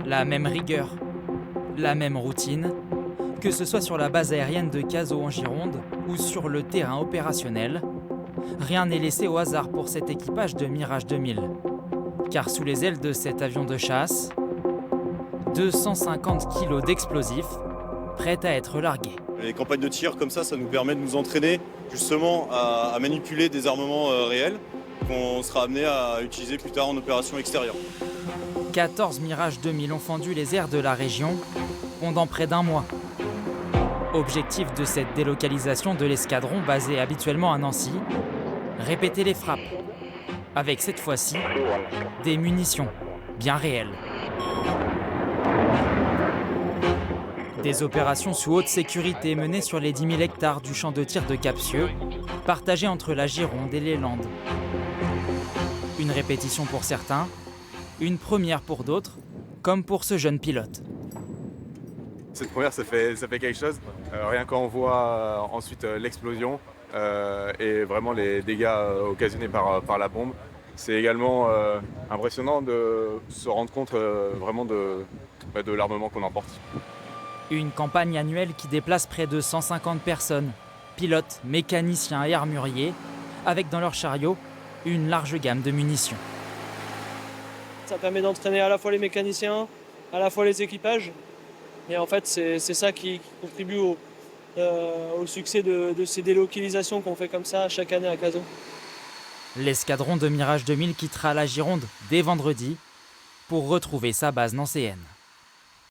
La même rigueur, la même routine, que ce soit sur la base aérienne de Cazaux en Gironde ou sur le terrain opérationnel, rien n'est laissé au hasard pour cet équipage de Mirage 2000. Car sous les ailes de cet avion de chasse, 250 kilos d'explosifs prêts à être largués. Les campagnes de tir comme ça nous permet de nous entraîner justement à manipuler des armements réels qu'on sera amené à utiliser plus tard en opération extérieure. 14 Mirage 2000 ont fendu les airs de la région pendant près d'un mois. Objectif de cette délocalisation de l'escadron basé habituellement à Nancy, répéter les frappes, avec cette fois-ci des munitions bien réelles. Des opérations sous haute sécurité menées sur les 10 000 hectares du champ de tir de Capsieux, partagé entre la Gironde et les Landes. Une répétition pour certains, une première pour d'autres, comme pour ce jeune pilote. Cette première, ça fait quelque chose. Rien quand on voit ensuite l'explosion et vraiment les dégâts occasionnés par la bombe. C'est également impressionnant de se rendre compte vraiment de l'armement qu'on emporte. Une campagne annuelle qui déplace près de 150 personnes, pilotes, mécaniciens et armuriers, avec dans leur chariot une large gamme de munitions. Ça permet d'entraîner à la fois les mécaniciens, à la fois les équipages. Et en fait, c'est ça qui contribue au succès de ces délocalisations qu'on fait comme ça chaque année à Cazaux. L'escadron de Mirage 2000 quittera la Gironde dès vendredi pour retrouver sa base nancéenne.